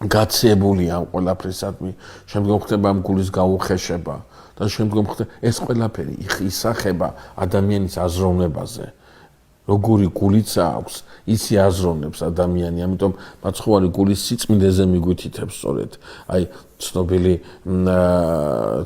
Speaker 2: გაციებულია ამ ყველაფრისადმი, შემდგომ ხდება ამ გულის გაუხეშება. და შემდგომ ეს ყველაფერი ისახება ადამიანის აზროვნებაზე. როგორი გულიც აქვს, ისი აზროვნებს ადამიანი, ამიტომ მაცხოვარი გულის სიწმინდეზე მიგვითითებს სწორედ. აი ცნობილი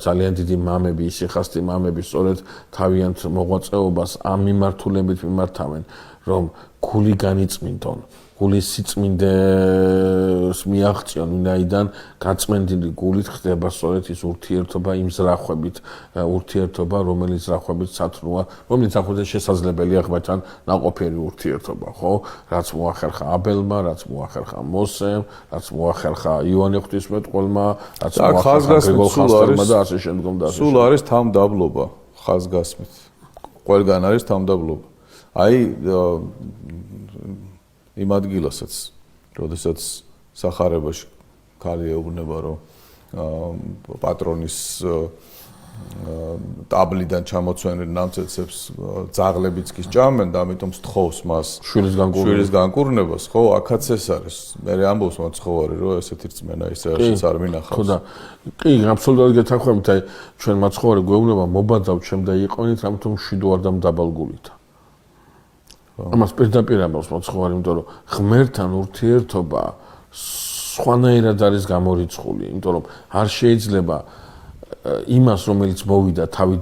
Speaker 2: ძალიან დიდი მამები, ისიხასტი მამები სწორედ თავიანთ მოღვაწეობას ამ მიმართულებით მიმართავენ, რომ გული განიწმინდონ. გულის სიწმინდეს მიაღწიონ, ვინაიდან გაწმენდილი გულით ხდება სწორედ ის ურთიერთობა იმ ზრახვებით, ურთიერთობა, რომელიც ზრახვებით სათნოა, რომელიც ზრახვებით შესაძლებელია ღმერთთან ნაყოფიერი ურთიერთობა, ხო? რაც მოახერხა აბელმა, რაც მოახერხა მოსემ, რაც მოახერხა იოანე ღვთისმეტყველმა, რაც მოახერხა გრიგოლ ხანძთელმა და ასე შემდგომ და ასე.
Speaker 1: სულ არის თამდაბლობა, ხაზგასმით. ყველგან არის თამდაბლობა. აი იმ ადგილასაც, როდესაც სახარებაში ქალი ეუბნება, რომ პატრონის ტაბლიდან ჩამოცვენილ ნამცეცებს ძაღლებიც კი სჭამენ და ამიტომ სთხოვს მას შვილის განკურნებას, ხო, აქაც ეს არის. მე ამბობს მაცხოვარი, რომ ესეთი რწმენა ისრაელშიც არ მინახავს.
Speaker 2: ხო და კი, აბსოლუტურად გეთანხმებით, აი ჩვენ მაცხოვარი გვეუბნება მობადავ ჩემ და იყვენით, ამიტომ შვიდო არ დამდაბალ გულით. ამას პირდაპირ ამბობს მოცხوارი, იმიტომ რომ ღმერთთან ურთიერთობა სხვანაირად არის გამორიცხული, იმიტომ რომ არ შეიძლება იმას, რომელიც მოვიდა თავი,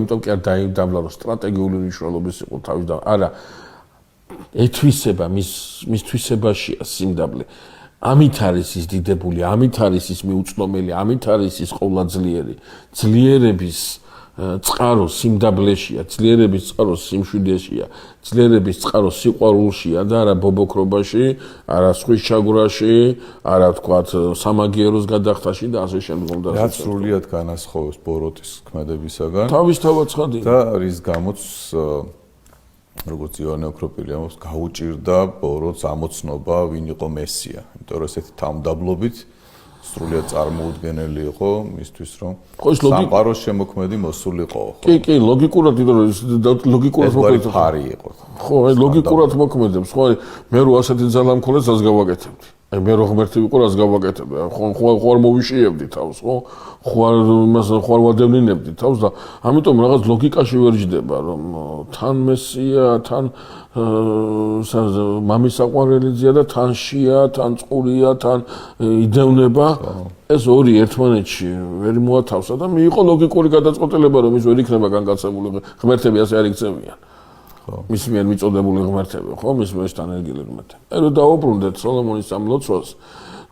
Speaker 2: იმიტომ კი არ დაიდაბლა, რომ სტრატეგიული მნიშვნელობის იყო თავის და არა ეთვისება მის თვისებაშია სიმდაბლე. ამით არის ის დიდებული, ამით არის ის მიუწვდომელი, ამით არის ის ყოვლადძლიერი. ძლიერების წყარო სიმდაბლეშია, ძლიერების წყარო სიმშვიდეშია, ძლიერების წყარო სიყვარულშია და არა ბობოქრობაში, არა სხვის ჩაგვრაში, არა თქვათ სამაგიეროს გადახდაში და ასე შემდგომ და
Speaker 1: რაც სრულიად განასხვავებს ბოროტის ქმედებისაგან.
Speaker 2: თავისთავად ცხადია.
Speaker 1: და რის გამოც როგორც ივანე ოქროპილი ამბობს, გაუჭირდა ბოროტს ამოცნობა, ვინ იყო მესია. იმიტომ რომ ესეთი თავმდაბლობით სრულიად წარმოუდგენელი იყო მისთვის, რომ სამყაროს შემოქმედი მოსულიყო.
Speaker 2: კი, ლოგიკურად, იმიტომ რომ ლოგიკურად
Speaker 1: მოქმედებს. ფარი იყო.
Speaker 2: ხო, ლოგიკურად მოქმედებს. ხო, მე რო ასეთი ძალა მქონდეს, ას გავაკეთებდი. მე რო ღმერთი ვიყო, ას გავაკეთებდი. ხო არ მოვიშიებდი თავს, ხო? ხო არ ვადევნინებდი თავს და ამიტომ რაღაც ლოგიკაში ვერ ჯდება, რომ თან მესია, თან მამის საყვარელიძია და თან შია, თან წყურია, თან იდევნება. ეს ორი ერთმანეთში ვერ მოათავსა და მიიღო ლოგიკური გადაწყვეტილება, რომ ის ვერ იქნება განკაცებული ღმერთები, ასე არ იქცევიან. მის მიერ მიწოდებული ღმერთები, ხო, მის მიერ თანერგილი ღმერთები. რომ დაუბრუნდეთ სოლომონის ამ ლოცვას,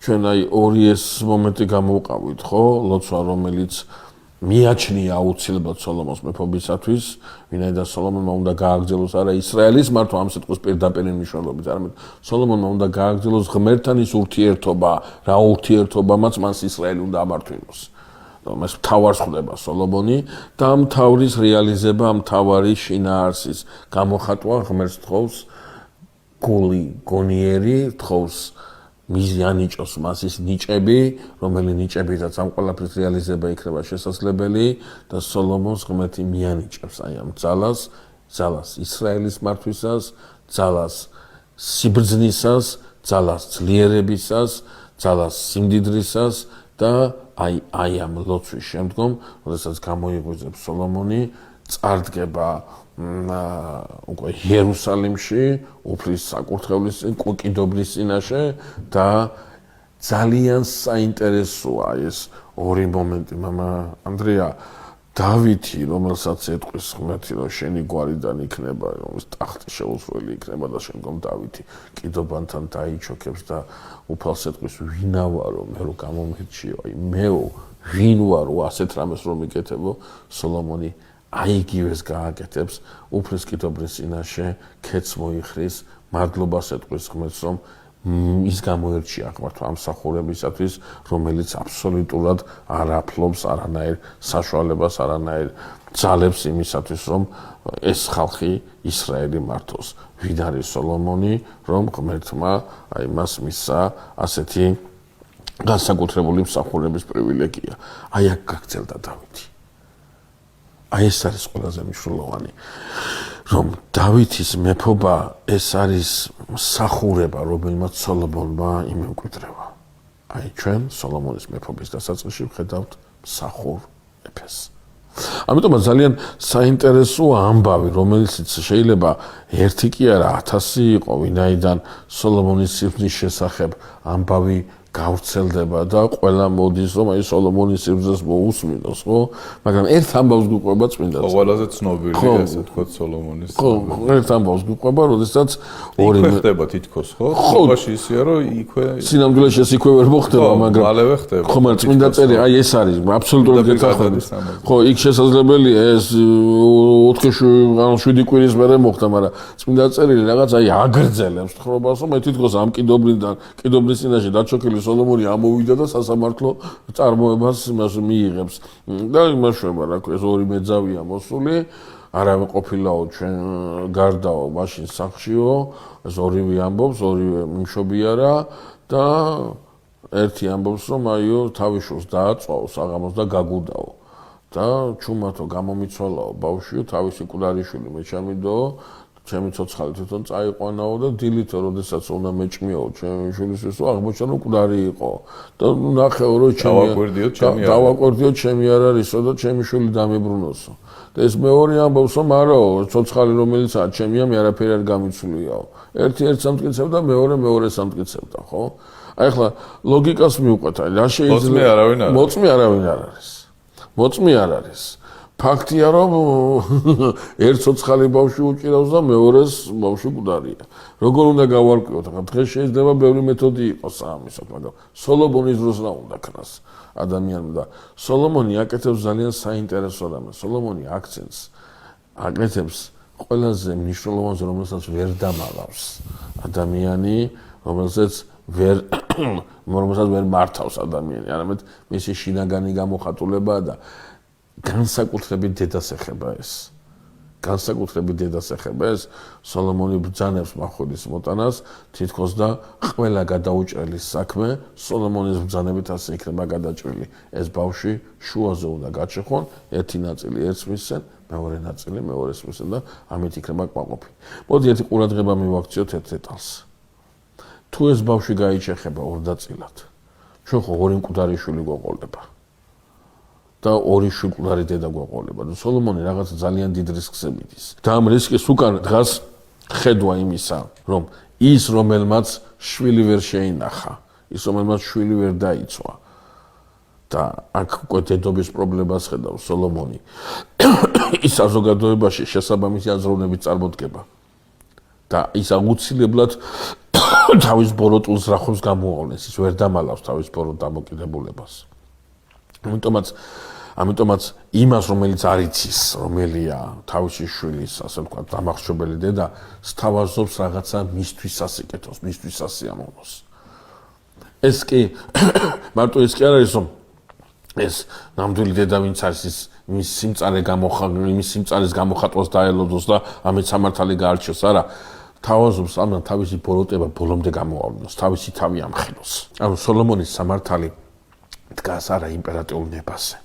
Speaker 2: ჩვენ აი ორი ეს მომენტი გამოვყავით, ხო? ლოცვა, რომელიც მიაჩნია აუცილებლად სოლომონს მეფობისათვის, ვინაიდან სოლომონმა უნდა გააგრძელოს არა ისრაელის მართვა ამ სიტყვის პირდაპირ მნიშვნელობით, არამედ სოლომონმა უნდა გააგრძელოს ღმერთთან ის ურთიერთობა, რა ურთიერთობამაც მას ისრაელი უნდა ამართვინოს. მას მთავარს ხვდება სოლომონი და ამ მთავრის რეალიზება, ამ მთავარი შინაარსის გამოხატვა ღმერთს თხოვს გული, გონიერი, თხოვს მიზიანიჭოს მას ის ნიჭები, რომელი ნიჭებითაც ამ ყველაფრის რეალიზება იქნება შესაძლებელი და სოლომონს ღმერთი მიანიჭებს აი ამ ძალას ისრაელის მართვისას, ძალას სიბრძნისას, ძალას ძლიერებისას, ძალას სიმდიდრისას და აი ამ ლოცვის შემდგომ, როდესაც გამოიღვიძებს სოლომონი, წარდგება უკვე იერუსალიმში, უფლის საკურთხევლის წინ, კვიკიდობრის წინაშე და ძალიან საინტერესოა ეს ორი მომენტი, მამა ანდრია, დავითი, რომელსაც ეტყვის ღმერთი, რომ შენი გვარიდან იქნება, რომ ტახტი შეუცვლელი იქნება და შემდგომ დავითი კიდობანთან დაიჩოქებს და უფალს ეტყვის, ვინა ვარო, მე რო გამომირჩიო, აი მეო, ვინ ვარო, ასეთ რამეს რომ იკეთებო, სოლომონი აი იგივეს გააკეთებს, უფლის კიდობრის წინაშე ქეთს მოიხრის, მადლობას ეტყვის ღმერთს, რომ ის გამოერჩია ღმერთს ამ მსახურებისათვის, რომელიც აბსოლუტურად არ აფლობს არანაირ საშუალებას, არანაირ ძალებს იმისათვის, რომ ეს ხალხი ისრაელი მართოს. ვინ არის სოლომონი, რომ ღმერთმა აი მას მისცა ასეთი განსაკუთრებული მსახურების პრივილეგია. აი აქ გაგრძელდა დავითი. აი ეს არის ყველაზე მნიშვნელოვანი, რომ დავითის მეფობა ეს არის მსახურება, რომელმაც სოლომონმა იმემკვიდრევა. აი ჩვენ სოლომონის მეფობის დასაწყისში ვხედავთ მსახურ მეფეს. ამიტომ ძალიან საინტერესოა ამბავი, რომელიც შეიძლება ერთი კი არა 1000 იყო, ვინაიდან სოლომონის სიბრძნის შესახებ ამბავი გავრცელდება და ყველა მოდის, რომ აი სოლომონის სიბრძნეს მოусმინოს, ხო? მაგრამ ერთ ამბავს გვიყვება წმინდა.
Speaker 1: ყველაზე ცნობილი ესე თქოს სოლომონის.
Speaker 2: ხო, ერთ ამბავს გვიყვება, როდესაც
Speaker 1: ორი ხდება თითქოს, ხო? ხობაში ისეა, რომ იქვე
Speaker 2: სინამდვილეში ეს იქვე ვერ მოხდება, მაგრამ
Speaker 1: მალევე ხდება.
Speaker 2: ხო, მაგრამ წმინდა წერი აი ეს არის, აბსოლუტურად გეთახმებით. ხო, იქ შესაძლებელია ეს 4-7 კვირის მერე მოხდა, მაგრამ წმინდა წერილი რაღაც აი აგრძელებს თხრობას, რომ თითქოს ამ კიდობრის წინაშე დაჩოქილი სოლომონი ამოვიდა და სასამართლო წარმოებას იმას მიიღებს. და იმაშובה, რა ქვია, ეს ორი მეძავია მოსული, არავე ყოფილაო ჩვენ გარდაო, მაშინ სახლშიო, ეს ორივე ამბობს, ორივე მიმშობიარა და ერთი ამბობს, რომ აიო, თავიშოს დააწვაო, საღამოს და გაგუდაო. და ჩუმათო გამომიცვალაო ბავშვიო, თავისი კუდარიშვილი მე ჩამიდო, ჩემი ცოცხალი თვითონ წაიყვანაო და დილითო, როდესაც უნდა მეჭმიაო ჩემი შვილისთვისო, აღმოჩნდა რომ კუდარი იყო. და ნახეო რომ დავაკვირდიო ჩემი არ არისო და ჩემი შვილი დამებრუნოსო. ეს მეორე ამბობს, რომ არა, ცოცხალი რომელიცაა ჩემია, მე არაფერი არ გამიცვლიაო. ერთ სამტკიცებდა, მეორე სამტკიცებდა, ხო? აი ახლა ლოგიკას მივყვეთ, რა შეიძლება მოწმე არავინ არ არის. მოწმე არ არის. ფაქტია, რომ ერთ ცოცხალი ბავშვი უჭირავს და მეორეს ბავშვი მკვდარია. როგორ უნდა გავარკვიოთ? ახლა დღეს შეიძლება ბევრი მეთოდი იყოს ამისად, მაგრამ სოლომონის დროს რა უნდა ქნას ადამიანმა და სოლომონი აკეთებს ძალიან საინტერესო რამეს. სოლომონი აქცენტს აკეთებს ყველაზე მნიშვნელოვანს, რომელსაც ვერ დამალავს ადამიანი, რომელსაც ვერ მართავს ადამიანი, არამედ მისი შინაგანი გამოხატულებაა და განსაკუთრებით დედას ეხება ეს. სოლომონი ბრძანებს მახვილის მოტანას, თითქოს და ყველა გადაუჭრელის საქმე სოლომონის ბრძანებით ასე იქნება გადაჭრილი. ეს ბავშვი შუაზე უნდა გაჩეხონ, ერთი ნაწილი ერთს მისცენ, მეორე ნაწილი მეორეს მისცენ და ამით იქნება კმაყოფილი. მოდი ერთი ყურადღება მივაქციოთ ერთ დეტალს. თუ ეს ბავშვი გაიჩეხება ორდაწილად, ჩვენ ხო ორი მკვდარი შვილი გვეყოლება. და ორი შვილკვდარი დედა გვეყოლება. სოლომონი რაღაც ძალიან დიდ რისკს მიდის. და ამ რისკის უკან დგას ხედვა იმისა, რომ ის რომელმაც შვილი ვერ შეინახა, ის რომელმაც შვილი ვერ დაიცვა და აქ უკვე დედობის პრობლემას ხედავს სოლომონი. ის საზოგადოებაში შესაბამისი აზროვნებით წარმოდგება. და ის აუცილებლად თავის ბოროტულ ზრახობს გამოავლენს, ის ვერ დამალავს თავის ბოროტ დამოკიდებულებას. ამიტომაც იმას, რომელიც არ იცის, რომელია თავისი შვილის, ასე ვთქვათ, დამახშობელი დედა, სთავაზობს რაღაცა მისთვის სასიკეთოს, მისთვის სასიამოვნოს. ეს კი მარტო ის კი არ არის, რომ ეს ნამდვილი დედა ვინც არის, მის სიმწარის გამოხატვას დაელოდოს და ამით სამართალი გაარჩიოს, არა, თავაზობს ამან თავისი ბოროტება ბოლომდე გამოავლინოს, თავისი თავი ამხილოს. ანუ სოლომონის სამართალი დგას არა იმპერატიულ ნებაზე,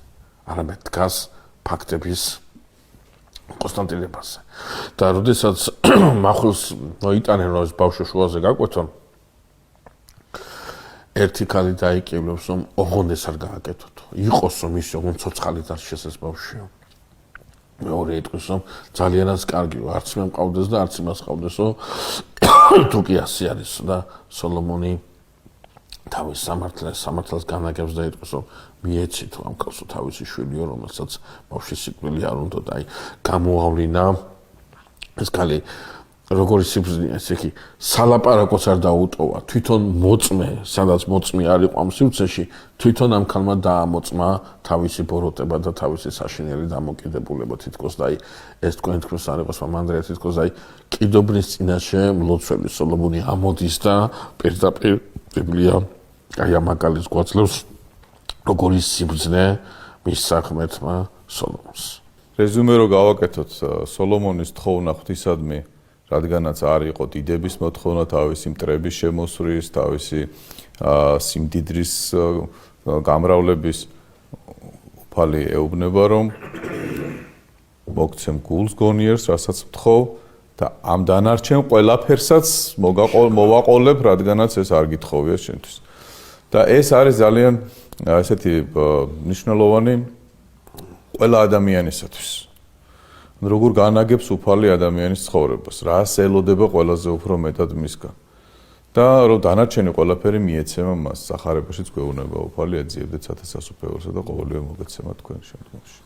Speaker 2: არამედ დგას ფაქტების კონსტანტინებაზე. და როდესაც მახვილს მოიტანენ, რომ ეს ბავშვი შუაზე გაკვეთონ, ერთი ქალი დაიკივლებს, რომ ოღონდ ეს არ გააკეთოთო. იყოს რომ ის ოღონდ ცოცხალი დარჩეს ეს ბავშვი. მეორე იტყვის, რომ ძალიანაც კარგიო, არც მე მყავდეს და არც იმას ყავდესო, თუ კი ასე არის და სოლომონი თავის სამართლს განაგებს და იტყვის, რომ მიეცით ამ კაცო თავისი შვილია, რომელსაც ბავშვის სიკვდილი არ უნდა და აი გამოავლინა ეს ქალი როგორი სიბრძნეა, ესე იგი სალაპარაკოც არ დაუტოვა, თვითონ მოწმე, სადაც მოწმე არ იყო ამ სივრცეში, თვითონ ამ ქალმა დაამოწმა თავისი ბოროტება და თავისი საშინელი დამოკიდებულება თითქოს და აი ეს თქვენ თქმის არ იყოს მანდრია თითქოს აი კიდობნის წინაშე მლოცველი სოლომონი ამოდის და პირდაპირ ბიბლია აი ამ მაგალითს გვაძლევს როგორი სიბრძნე მის საქმეთმა სოლომონს.
Speaker 1: რეზუმე რო გავაკეთოთ, სოლომონის თხოვნა ღვთისადმი რადგანაც არ იყო დიდების მოთხოვნა თავისი მტრების შემოსვრის, თავისი სიმდიდრის გამრავლების უფალი ეუბნება, რომ მოგცემ გულს გონიერს, რასაც მთხოვ და ამ დანარჩენ ყველაფერსაც მოვაყოლებ, რადგანაც ეს არ გითხოვია შენთვის. და ეს არის ძალიან ესეთი მნიშვნელოვანი ყველა ადამიანისათვის. როგორ განაგებს უფალი ადამიანის ცხოვრებას, რას ელოდება ყველაზე უფრო მეტად მისგან. და რომ დანარჩენი ყველაფერი მიეცემა მას, სახარებაშიც გვეუბნება უფალი, ეძიებდეთ სათესასუფეველსა და ყოველივე მოგეცემა თქვენ შემდგომში.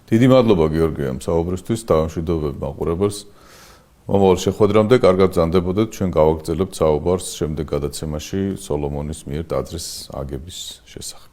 Speaker 1: დიდი მადლობა გიორგიამ საუბრისთვის, დავამშვიდობებ მაყურებელს. მომავალ შეხვედრამდე კარგად ბრძანდებოდეთ, ჩვენ გავაგრძელებთ საუბარს შემდეგ გადაცემაში სოლომონის მიერ ტაძრის აგების შესახებ.